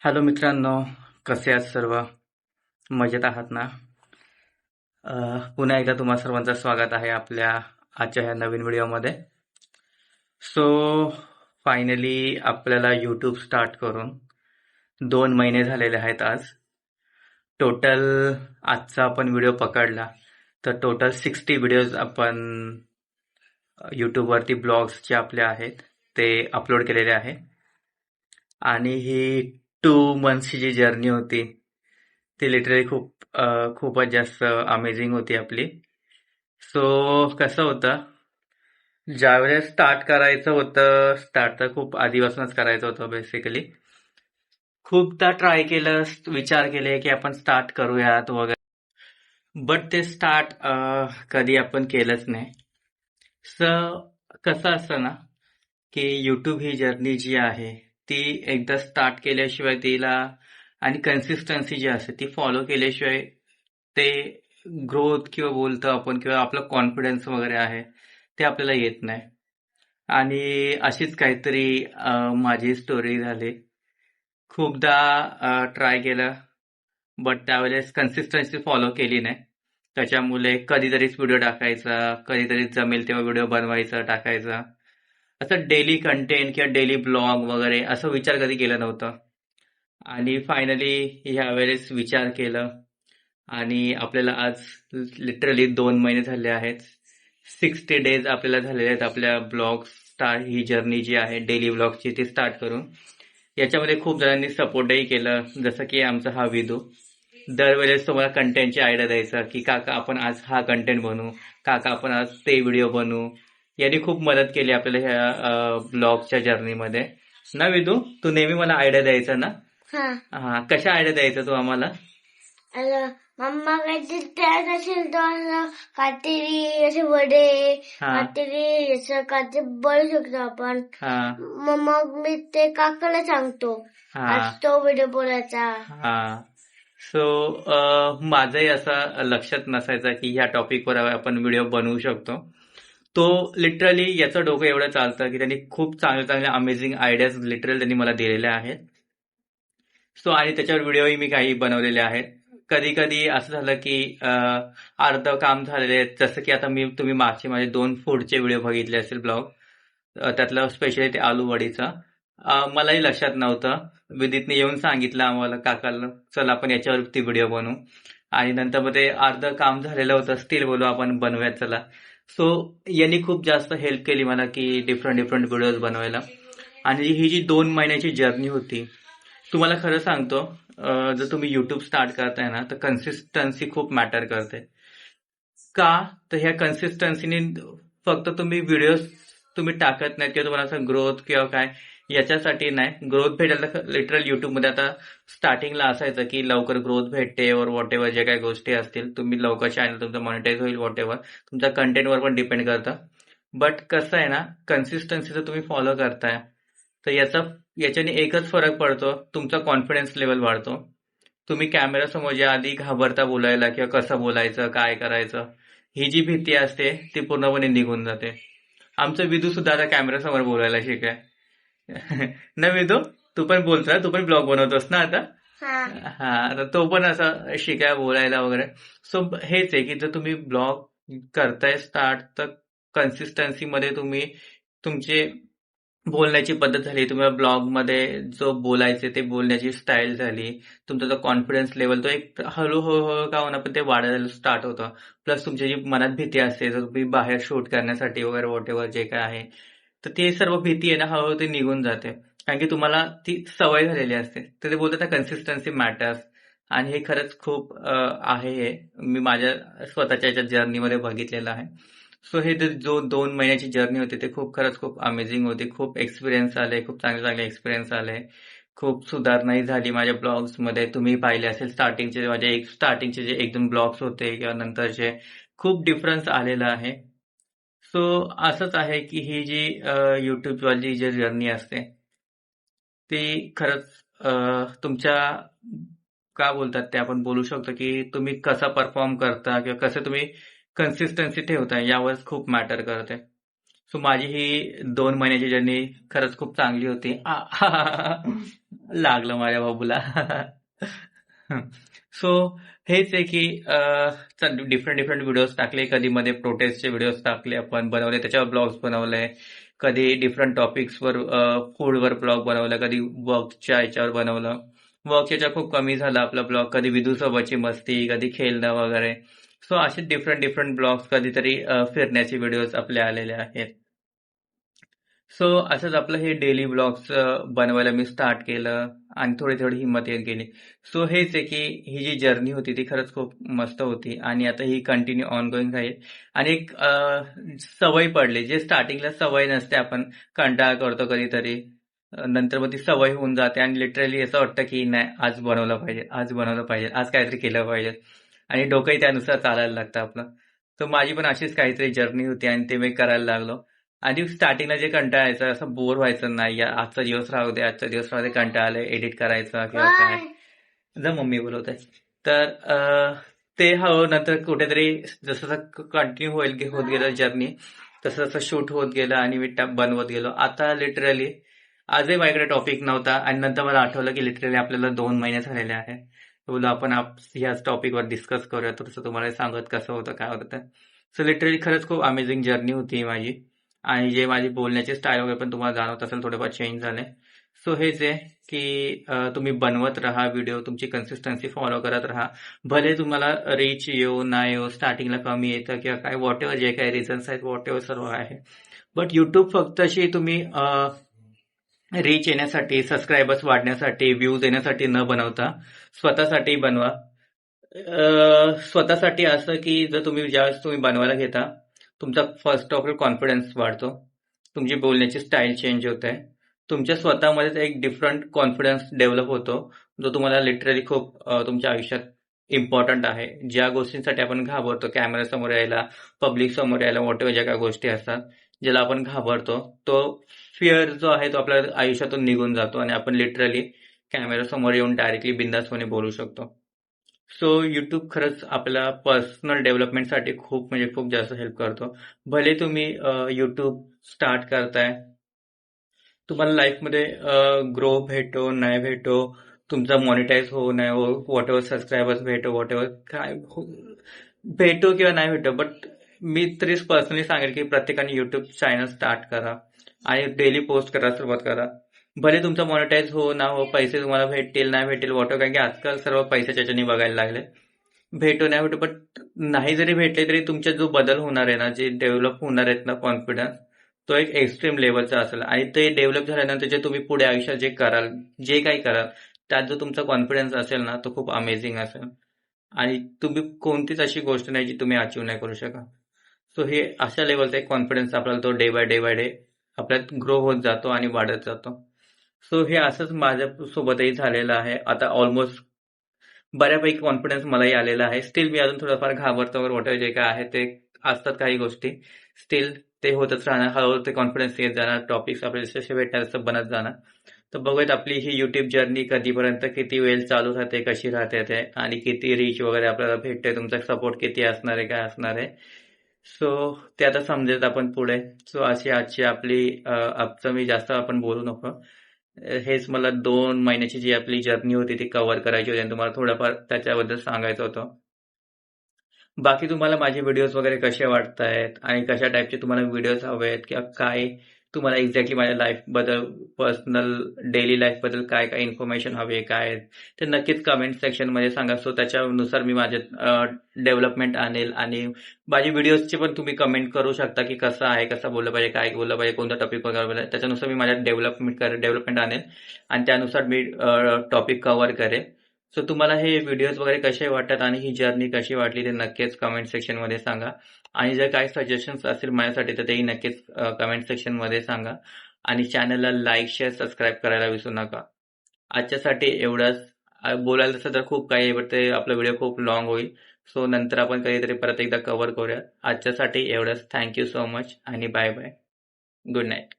Hello मित्रांनो, कसे आहात सर्व? मजेत आहात ना? पुन्हा एकदा तुम्हा सर्वांचं स्वागत आहे आपल्या आजच्या ह्या नवीन व्हिडिओमध्ये. सो फायनली आपल्याला यूट्यूब स्टार्ट करून 2 महिने झालेले आहेत आज. टोटल आजचा आपण व्हिडिओ पकडला तर टोटल 60 व्हिडिओज आपण यूट्यूबवरती ब्लॉग्स जे आपले आहेत ते अपलोड केलेले आहे. आणि ही 2 मंथची जी जर्नी होती ती लिटरली खूपच जास्त अमेझिंग होती आपली. सो कसं होतं, ज्यावेळेस स्टार्ट करायचं होतं, स्टार्ट तर खूप आधीपासूनच करायचं होतं बेसिकली. खूपदा ट्राय केलं, विचार केले की आपण स्टार्ट करूयात वगैरे, बट ते स्टार्ट कधी आपण केलंच नाही. सो कसं असतं ना की यूट्यूब ही जर्नी जी आहे ती एकदा स्टार्ट केल्याशिवाय तिला आणि कन्सिस्टन्सी जी असते ती फॉलो केल्याशिवाय ते ग्रोथ किंवा बोलतो आपण किंवा आपला कॉन्फिडन्स वगैरे आहे ते आपल्याला येत नाही. आणि अशीच काहीतरी माझी स्टोरी झाली. खूपदा ट्राय केलं, बट त्यावेळेस कन्सिस्टन्सी फॉलो केली नाही. त्याच्यामुळे कधीतरीच व्हिडिओ टाकायचा, कधीतरी जमेल तेव्हा व्हिडिओ बनवायचा, टाकायचा. असं डेली कंटेंट किंवा डेली ब्लॉग वगैरे असं विचार कधी केला नव्हता. आणि फायनली ह्या वेळेस विचार केलं आणि आपल्याला आज लिटरली 2 महिने झाले आहेत. 60 डेज आपल्याला झालेले आहेत आपल्या ब्लॉग स्टार्ट ही जर्नी जी आहे डेली ब्लॉगची ती स्टार्ट करून. याच्यामध्ये खूप जणांनी सपोर्टही केलं, जसं की आमचा हा विदू. दरवेळेस तुम्हाला कंटेंटची आयडिया द्यायचा की काका आपण आज हा कंटेंट बनवू, काका आपण आज ते व्हिडिओ बनवू. यांनी खूप मदत केली आपल्याला ह्या ब्लॉगच्या जर्नीमध्ये ना विदू. तू नेहमी मला आयडिया द्यायचा ना? हा, कशा आयडिया द्यायचा तू आम्हाला? मम्मा काहीतरी तयार असेल तर असं काहीतरी असे वडे काहीतरी असं काहीतरी बनवू शकतो आपण. मग मी ते काकाला सांगतो आज तो व्हिडिओ बोलायचा. सो माझंही असं लक्षात नसायचं की ह्या टॉपिकवर आपण व्हिडिओ बनवू शकतो. तो लिटरली याचं डोकं एवढं चालतं की त्यांनी खूप चांगल्या चांगल्या अमेझिंग आयडियाज लिटरली त्यांनी मला दिलेल्या आहेत. सो आणि त्याच्यावर व्हिडिओही मी काही बनवलेले आहेत. कधी कधी असं झालं की अर्ध काम झालेले आहेत, जसं की आता तुम्ही मागचे माझे 2 फूडचे व्हिडिओ बघितले असतील ब्लॉग, त्यातलं स्पेशली ते आलू वडीचा. मलाही लक्षात नव्हतं. विदितने येऊन सांगितलं आम्हाला, काकाला, चल आपण याच्यावरती व्हिडिओ बनवू. आणि नंतर मग ते अर्ध काम झालेलं होतं, स्टील बोलू आपण बनवूयात चला. सो यांनी खूप जास्त हेल्प केली मला की डिफरंट डिफरंट व्हिडिओज बनवायला. आणि ही जी 2 महिन्याची जर्नी होती, तुम्हाला खरं सांगतो, जर तुम्ही युट्यूब स्टार्ट करताय ना तर कन्सिस्टन्सी खूप मॅटर करते. का तर ह्या कन्सिस्टन्सीने फक्त तुम्ही व्हिडिओ तुम्ही टाकत नाही किंवा तुम्हाला असं ग्रोथ किंवा काय याच्यासाठी नाही. ग्रोथ भेटायला लिटरल युट्यूबमध्ये आता स्टार्टिंगला असायचं की लवकर ग्रोथ भेटते और वॉट एव्हर जे काही गोष्टी असतील, तुम्ही लवकर चॅनल तुमचं मॉनिटाईज होईल, वॉट एव्हर तुमच्या कंटेंटवर पण डिपेंड करतं. बट कसं आहे ना, कन्सिस्टन्सी जर तुम्ही फॉलो करताय तर याच्याने एकच फरक पडतो, तुमचा कॉन्फिडन्स लेवल वाढतो. तुम्ही कॅमेरासमोर या आधी घाबरता बोलायला किंवा कसं बोलायचं, काय करायचं, ही जी भीती असते ती पूर्णपणे निघून जाते. आमचं विदू सुद्धा आता कॅमेरासमोर बोलायला शिकाय ना विदू? तू पण बोलतोय, तू पण ब्लॉग बनवतोस ना आता? हा, तर तो पण असा शिकाय बोलायला वगैरे. सो हेच आहे की जर तुम्ही ब्लॉग करताय स्टार्ट तर कन्सिस्टन्सी मध्ये तुम्ही तुमचे बोलण्याची पद्धत झाली, तुम्हाला ब्लॉगमध्ये जो बोलायचे ते बोलण्याची स्टाईल झाली, तुमचा जो कॉन्फिडन्स लेवल तो एक हळूहळू का होणार पण ते वाढायला स्टार्ट होतं. प्लस तुमची जी मनात भीती असते, जर तुम्ही बाहेर शूट करण्यासाठी वगैरे वॉट एव्हर जे काय आहे, तर ते सर्व भीती आहे ना हळूहळू ते निघून जाते. कारण की तुम्हाला ती सवय झालेली असते. तर ते बोलतात ना कन्सिस्टन्सी मॅटर्स. आणि हे खरंच खूप आहे. हे मी माझ्या स्वतःच्या याच्या जर्नीमध्ये बघितलेलं आहे. सो हे जो 2 महिन्याची जर्नी होती ते खरंच खूप अमेझिंग होती. खूप एक्सपिरियन्स आले, खूप चांगले चांगले एक्सपिरियन्स आले. खूप सुधारणाही झाली माझ्या ब्लॉग्समध्ये. तुम्ही पाहिले असेल स्टार्टिंगचे जे 1-2 ब्लॉग्स होते किंवा नंतरचे खूप डिफरन्स आलेला आहे. सो असंच आहे की ही जी यूट्यूबवाली जी जर्नी असते ती खरंच तुमच्या का बोलतात ते आपण बोलू शकतो की तुम्ही कसा परफॉर्म करता किंवा कसं तुम्ही कन्सिस्टन्सी ठेवता यावर खूप मॅटर करते. सो माझी ही 2 महिन्याची जर्नी खरंच खूप चांगली होती. लागलं माझ्या बाबूला. सो हेच आहे की डिफरंट डिफरंट व्हिडिओज टाकले, कधी मध्ये प्रोटेस्टचे व्हिडिओज टाकले, आपण बनवले, त्याच्यावर ब्लॉग्स बनवले, कधी डिफरंट टॉपिक्सवर फूडवर ब्लॉग बनवला, कधी वर्कच्या याच्यावर बनवलं. वर्कच्या याच्यावर खूप कमी झाला आपला ब्लॉग, कधी विदूसोबतची मस्ती, कधी खेळणं वगैरे. सो असे डिफरंट डिफरंट ब्लॉग्स, कधीतरी फिरण्याचे व्हिडिओज आपले आलेले आहेत. सो असंच आपलं हे डेली ब्लॉग्स बनवायला मी स्टार्ट केलं आणि थोडी थोडी हिंमत येत गेली. सो हेच आहे की ही जी जर्नी होती ती खरंच खूप मस्त होती आणि आता ही कंटिन्यू ऑनगोईंग राहील. आणि एक सवय पडली, जे स्टार्टिंगला सवय नसते, आपण कंटाळा करतो कधीतरी, नंतर मग ती सवय होऊन जाते आणि लिटरली असं वाटतं की नाही, आज बनवलं पाहिजे, आज बनवलं पाहिजे, आज काहीतरी केलं पाहिजे, आणि डोकंही त्यानुसार चालायला लागतं आपलं. तर माझी पण अशीच काहीतरी जर्नी होती आणि ते मी करायला लागलो. आणि स्टार्टिंगला जे कंटाळायचं, असं बोर व्हायचं नाही, या आजचा दिवस राहू दे, आजचा दिवस राहू दे, कंटाळा एडिट करायचा किंवा काय, जर मम्मी बोलवत आहे. तर ते हळू नंतर कुठेतरी जसं जसं कंटिन्यू होत गेलं जर्नी, तसं तसं शूट होत गेलं आणि मी बनवत गेलो. आता लिटरली आजही माझ्याकडे टॉपिक नव्हता आणि नंतर मला आठवलं की लिटरली आपल्याला 2 महिने झालेले आहे. बोललो आपण ह्याच टॉपिकवर डिस्कस करूया, तसं तुम्हाला सांगत कसं होतं काय होतं. सो लिटरली खरंच खूप अमेझिंग जर्नी होती माझी. आणि जे माझी बोलण्याची स्टाईल वगैरे पण तुम्हाला जाणवत असेल थोडेफार चेंज झाले. सो हेच आहे की तुम्ही बनवत राहा व्हिडिओ, तुमची कन्सिस्टन्सी फॉलो करत राहा. भले तुम्हाला रीच येऊ ना येऊ, स्टार्टिंगला कमी येतं किंवा काय, व्हॉट एव्हर जे काही रिझन्स आहेत, व्हॉट एव्हर सर्व आहे, बट युट्यूब फक्त अशी तुम्ही रीच येण्यासाठी, सबस्क्रायबर्स वाढण्यासाठी, व्ह्यूज येण्यासाठी न बनवता स्वतःसाठी बनवा. स्वतःसाठी असं की जर तुम्ही ज्यावेळेस तुम्ही बनवायला घेता, तुमचा फर्स्ट ऑफ ऑल कॉन्फिडन्स वाढतो, तुमची बोलण्याची स्टाईल चेंज होते, तुमच्या स्वतःमध्येच एक डिफरंट कॉन्फिडन्स डेव्हलप होतो, जो तुम्हाला लिटरली खूप तुमच्या आयुष्यात इम्पॉर्टंट आहे. ज्या गोष्टींसाठी आपण घाबरतो, कॅमेऱ्यासमोर यायला, पब्लिक समोर यायला, वॉटेवर ज्या काही गोष्टी असतात ज्याला आपण घाबरतो, तो फिअर जो आहे तो आपल्या आयुष्यातून निघून जातो आणि आपण लिटरली कॅमेऱ्यासमोर येऊन डायरेक्टली बिंदासपणे बोलू शकतो. सो युट्यूब खरंच आपल्या पर्सनल डेव्हलपमेंटसाठी खूप म्हणजे खूप जास्त हेल्प करतो. भले तुम्ही युट्यूब स्टार्ट करताय, तुम्हाला लाईफमध्ये ग्रो भेटो नाही भेटो, तुमचा मॉनिटाईज हो नाही हो, व्हॉट एव्हर सबस्क्रायबर्स भेटो, व्हॉट एव्हर काय भेटो किंवा नाही भेटो, बट मी तरी पर्सनली सांगेल की प्रत्येकाने युट्यूब चॅनल स्टार्ट करा आणि डेली पोस्ट करायला सुरुवात करा. भले तुमचा मॉनिटाईज हो ना हो, पैसे तुम्हाला भेटतील नाही भेटेल वॉटर, कारण की आजकाल सर्व पैशाच्या ह्याच्याने बघायला लागले, भेटो नाही भेटो, बट नाही जरी भेटले तरी तुमचा जो बदल होणार आहे ना, जे डेव्हलप होणार आहेत ना कॉन्फिडन्स, तो एक एक्स्ट्रीम लेवलचा असेल. आणि ते डेव्हलप झाल्यानंतर जे तुम्ही पुढे आयुष्यात जे कराल, जे काही कराल, त्यात जो तुमचा कॉन्फिडन्स असेल ना, तो खूप अमेझिंग असेल आणि तुम्ही कोणतीच अशी गोष्ट नाही जी तुम्ही अचीव्ह नाही करू शकत. सो हे अशा लेवलचा एक कॉन्फिडन्स आपल्याला तो डे बाय डे आपल्यात ग्रो होत जातो आणि वाढत जातो. सो हे असंच माझ्या सोबतही झालेलं आहे. आता ऑलमोस्ट बऱ्यापैकी कॉन्फिडन्स मलाही आलेला आहे. स्टील मी अजून थोडंफार घाबरतो वगैरे, वॉटेवर जे काय आहे ते असतात काही गोष्टी, स्टील ते होतच राहणार, हळूहळू ते कॉन्फिडन्स येत जाणार, टॉपिक्स आपल्याला जसे भेटणार तसं बनत जाणार. तर बघूयात आपली ही युट्यूब जर्नी कधीपर्यंत, किती वेळ चालू राहते, कशी राहते ते, आणि किती रीच वगैरे आपल्याला भेटते, तुमचा सपोर्ट किती असणार आहे, काय असणार आहे. सो ते आता समजेल आपण पुढे. सो अशी आजची आपली आजचं मी जास्त आपण बोलू नको. हेच मला 2 महिन्याची जी आपली जर्नी होती ती कव्हर करायची होती आणि तुम्हाला थोडंफार त्याच्याबद्दल सांगायचं होतं. बाकी तुम्हाला माझे व्हिडिओज वगैरे कसे वाटतायत आणि कशा टाईपचे तुम्हाला व्हिडिओज हवे आहेत किंवा काय तुम्हाला एक्झॅक्टली माझ्या लाईफबद्दल, पर्सनल डेली लाईफबद्दल काय काय इन्फॉर्मेशन हवी आहे, काय आहे, ते नक्कीच कमेंट सेक्शनमध्ये सांगा. सो त्याच्यानुसार मी माझे डेव्हलपमेंट आणेल आणि माझी व्हिडिओजची पण तुम्ही कमेंट करू शकता की कसं आहे, कसं बोललं पाहिजे, काय बोललं पाहिजे, कोणता टॉपिक वगैरे बोलला, त्याच्यानुसार मी माझ्या डेव्हलपमेंट आणेल आणि त्यानुसार मी टॉपिक कव्हर करेल. सो तुम्हाला हे व्हिडिओज वगैरे कसे वाटतात आणि ही जर्नी कशी वाटली ते नक्कीच कमेंट सेक्शनमध्ये सांगा. आणि जर काही सजेशन्स असतील माझ्यासाठी तर तेही नक्कीच कमेंट सेक्शनमध्ये सांगा. आणि चॅनलला लाईक, शेअर, सबस्क्राईब करायला विसरू नका. आजच्यासाठी एवढंच. बोलायला तसं तर खूप काही आहे, बट ते आपला व्हिडिओ खूप लॉंग होईल. सो नंतर आपण कधीतरी परत एकदा कव्हर करूया. आजच्यासाठी एवढंच. थँक्यू सो मच आणि बाय बाय. Good night.